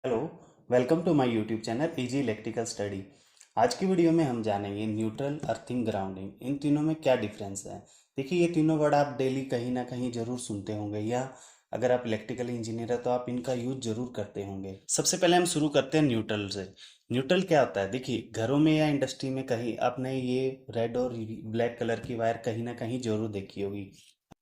Hello, welcome to my YouTube channel easy electrical study. आज की video में हम जानेंगे न्यूट्रल, अर्थिंग, ग्राउंडिंग, इन तीनों में क्या डिफरेंस है। देखिए, ये तीनों वर्ड आप डेली कहीं ना कहीं जरूर सुनते होंगे, या अगर आप इलेक्ट्रिकल इंजीनियर है तो आप इनका यूज जरूर करते होंगे। सबसे पहले हम शुरू करते हैं न्यूट्रल से। न्यूट्रल क्या होता है? देखिए, घरों में या इंडस्ट्री में कहीं आपने ये रेड और ब्लैक कलर की वायर कहीं ना कहीं जरूर देखी होगी।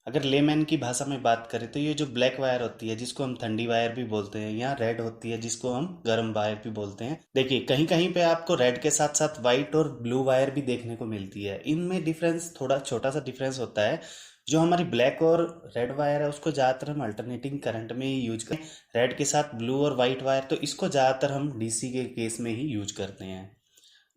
अगर लेमैन की भाषा में बात करें तो ये जो ब्लैक वायर होती है, जिसको हम ठंडी वायर भी बोलते हैं, या रेड होती है जिसको हम गर्म वायर भी बोलते हैं। देखिए, कहीं कहीं पे आपको रेड के साथ साथ व्हाइट और ब्लू वायर भी देखने को मिलती है। इनमें डिफरेंस, थोड़ा छोटा सा डिफरेंस होता है। जो हमारी ब्लैक और रेड वायर है उसको ज़्यादातर हम अल्टरनेटिंग करंट में ही यूज करें। रेड के साथ ब्लू और वाइट वायर तो इसको ज़्यादातर हम डीसी के केस में ही यूज करते हैं।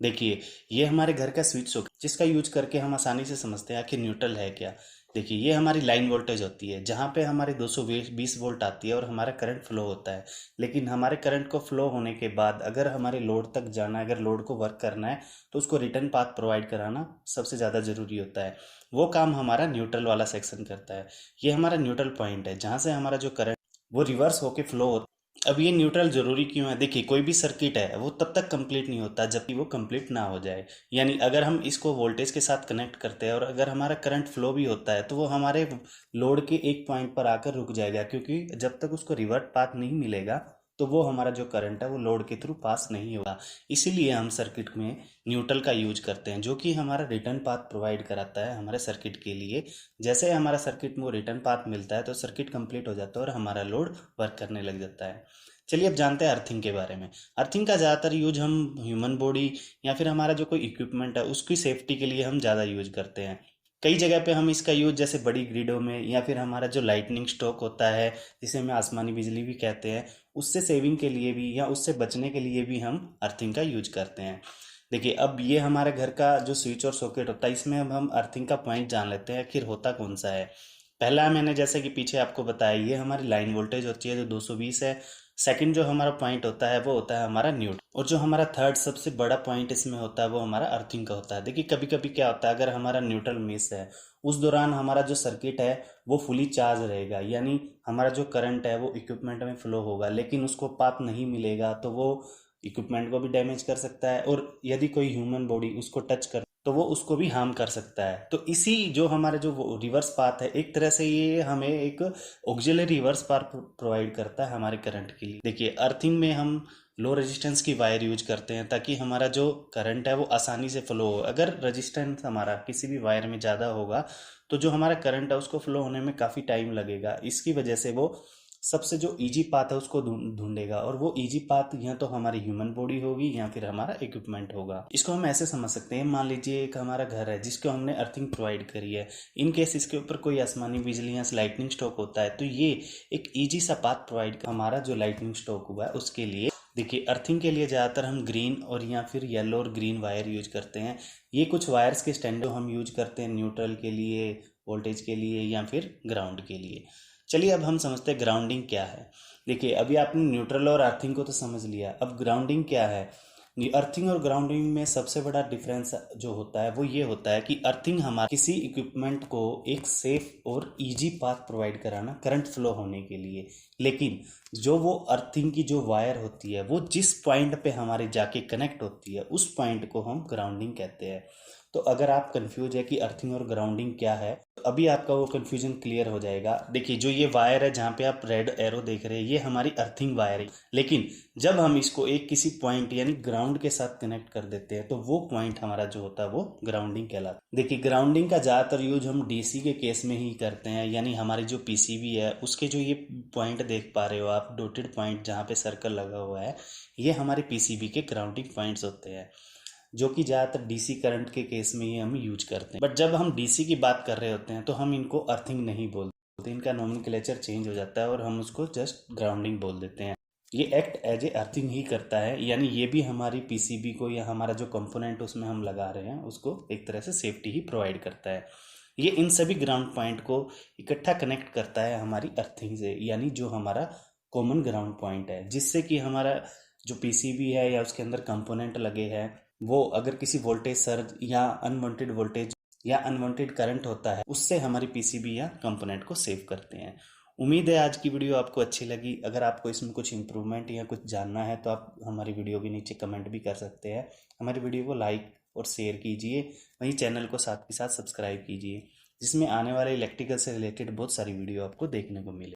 देखिए, ये हमारे घर का स्विच सॉकेट, जिसका यूज करके हम आसानी से समझते हैं आखिर न्यूट्रल है क्या। देखिए, ये हमारी लाइन वोल्टेज होती है, जहाँ पे हमारे 220 वोल्ट आती है और हमारा करंट फ्लो होता है। लेकिन हमारे करंट को फ्लो होने के बाद अगर हमारे लोड तक जाना है, अगर लोड को वर्क करना है, तो उसको रिटर्न पाथ प्रोवाइड कराना सबसे ज़्यादा ज़रूरी होता है। वो काम हमारा न्यूट्रल वाला सेक्शन करता है। ये हमारा न्यूट्रल पॉइंट है, जहाँ से हमारा जो करंट वो रिवर्स होके फ्लो होता है। अब ये न्यूट्रल जरूरी क्यों है? देखिए, कोई भी सर्किट है वो तब तक कंप्लीट नहीं होता जब तक वो कंप्लीट ना हो जाए। यानी अगर हम इसको वोल्टेज के साथ कनेक्ट करते हैं और अगर हमारा करंट फ्लो भी होता है तो वो हमारे लोड के एक पॉइंट पर आकर रुक जाएगा, क्योंकि जब तक उसको रिवर्ट पाथ नहीं मिलेगा तो वो हमारा जो करंट है वो लोड के थ्रू पास नहीं होगा। इसीलिए हम सर्किट में न्यूट्रल का यूज करते हैं, जो कि हमारा रिटर्न पाथ प्रोवाइड कराता है हमारे सर्किट के लिए। जैसे हमारा सर्किट में वो रिटर्न पाथ मिलता है तो सर्किट कंप्लीट हो जाता है और हमारा लोड वर्क करने लग जाता है। चलिए, अब जानते हैं अर्थिंग के बारे में। अर्थिंग का ज़्यादातर यूज हम ह्यूमन बॉडी या फिर हमारा जो कोई इक्विपमेंट है उसकी सेफ्टी के लिए हम ज़्यादा यूज करते हैं। कई जगह पे हम इसका यूज जैसे बड़ी ग्रिडों में, या फिर हमारा जो लाइटनिंग स्टॉक होता है जिसे हम आसमानी बिजली भी कहते हैं, उससे सेविंग के लिए भी या उससे बचने के लिए भी हम अर्थिंग का यूज करते हैं। देखिए, अब ये हमारे घर का जो स्विच और सॉकेट होता है, इसमें अब हम अर्थिंग का पॉइंट जान लेते हैं आखिर होता कौन सा है। पहला मैंने जैसे कि पीछे आपको बताया, ये हमारी लाइन वोल्टेज होती है जो 220 है। सेकंड जो हमारा पॉइंट होता है वो होता है हमारा न्यूट्रल, और जो हमारा थर्ड सबसे बड़ा पॉइंट इसमें होता है वो हमारा अर्थिंग का होता है। देखिए, कभी कभी क्या होता है, अगर हमारा न्यूट्रल मिस है उस दौरान हमारा जो सर्किट है वो फुली चार्ज रहेगा, यानी हमारा जो करंट है वो इक्विपमेंट में फ्लो होगा, लेकिन उसको पाथ नहीं मिलेगा तो वो इक्विपमेंट को भी डैमेज कर सकता है, और यदि कोई ह्यूमन बॉडी उसको टच कर तो वो उसको भी हार्म कर सकता है। तो इसी जो हमारे जो रिवर्स पाथ है, एक तरह से ये हमें एक ऑक्सिलरी रिवर्स पाथ प्रोवाइड करता है हमारे करंट के लिए। देखिए, अर्थिंग में हम लो रेजिस्टेंस की वायर यूज करते हैं ताकि हमारा जो करंट है वो आसानी से फ्लो हो। अगर रेजिस्टेंस हमारा किसी भी वायर में ज़्यादा होगा तो जो हमारा करंट है उसको फ्लो होने में काफ़ी टाइम लगेगा। इसकी वजह से वो सबसे जो इजी पाथ है उसको ढूंढेगा, और वो इजी पाथ या तो हमारी ह्यूमन बॉडी होगी या फिर हमारा इक्विपमेंट होगा। इसको हम ऐसे समझ सकते हैं, मान लीजिए एक हमारा घर है जिसको हमने अर्थिंग प्रोवाइड करी है। इन केस इसके ऊपर कोई आसमानी बिजली या लाइटनिंग स्टॉक होता है तो ये एक इजी सा पाथ प्रोवाइड हमारा जो लाइटनिंग स्टॉक हुआ है उसके लिए। देखिए, अर्थिंग के लिए ज़्यादातर हम ग्रीन और या फिर येलो और ग्रीन वायर यूज करते हैं। ये कुछ वायर्स के स्टैंडर्ड हम यूज करते हैं न्यूट्रल के लिए, वोल्टेज के लिए या फिर ग्राउंड के लिए। चलिए, अब हम समझते हैं ग्राउंडिंग क्या है। देखिए, अभी आपने न्यूट्रल और अर्थिंग को तो समझ लिया, अब ग्राउंडिंग क्या है। अर्थिंग और ग्राउंडिंग में सबसे बड़ा डिफरेंस जो होता है वो ये होता है कि अर्थिंग हमारे किसी इक्विपमेंट को एक सेफ और इजी पाथ प्रोवाइड कराना करंट फ्लो होने के लिए। लेकिन जो वो अर्थिंग की जो वायर होती है वो जिस पॉइंट पे हमारे जाके कनेक्ट होती है उस पॉइंट को हम ग्राउंडिंग कहते हैं। तो अगर आप कंफ्यूज है कि अर्थिंग और ग्राउंडिंग क्या है, तो अभी आपका वो कंफ्यूजन क्लियर हो जाएगा। देखिए, जो ये वायर है जहाँ पे आप रेड एरो देख रहे हैं, ये हमारी अर्थिंग वायर है। लेकिन जब हम इसको एक किसी पॉइंट यानी ग्राउंड के साथ कनेक्ट कर देते हैं तो वो पॉइंट हमारा जो होता है वो ग्राउंडिंग कहलाता है। देखिए, ग्राउंडिंग का ज़्यादातर यूज हम डीसी के केस में ही करते हैं, यानी हमारी जो पीसीबी है उसके जो ये पॉइंट देख पा रहे हो आप, डॉटेड पॉइंट जहाँ पे सर्कल लगा हुआ है, ये हमारे पीसीबी के ग्राउंडिंग पॉइंट्स होते हैं, जो कि ज़्यादातर डीसी करंट के केस में ही हम यूज करते हैं। बट जब हम डीसी की बात कर रहे होते हैं तो हम इनको अर्थिंग नहीं बोलते, इनका नोमेनक्लेचर चेंज हो जाता है और हम उसको जस्ट ग्राउंडिंग बोल देते हैं। ये एक्ट एज ए अर्थिंग ही करता है, यानी ये भी हमारी पीसीबी को या हमारा जो कंपोनेंट उसमें हम लगा रहे हैं उसको एक तरह से सेफ्टी ही प्रोवाइड करता है। ये इन सभी ग्राउंड पॉइंट को इकट्ठा कनेक्ट करता है हमारी अर्थिंग से, यानी जो हमारा कॉमन ग्राउंड पॉइंट है, जिससे कि हमारा जो पीसीबी है या उसके अंदर कंपोनेंट लगे हैं वो अगर किसी वोल्टेज सर्ज या अनवांटेड वोल्टेज या अनवांटेड करंट होता है उससे हमारी पीसीबी या कंपोनेंट को सेव करते हैं। उम्मीद है आज की वीडियो आपको अच्छी लगी। अगर आपको इसमें कुछ इम्प्रूवमेंट या कुछ जानना है तो आप हमारी वीडियो के नीचे कमेंट भी कर सकते हैं। हमारी वीडियो को लाइक और शेयर कीजिए, वहीं चैनल को साथ के साथ सब्सक्राइब कीजिए, जिसमें आने वाले इलेक्ट्रिकल से रिलेटेड बहुत सारी वीडियो आपको देखने को मिले।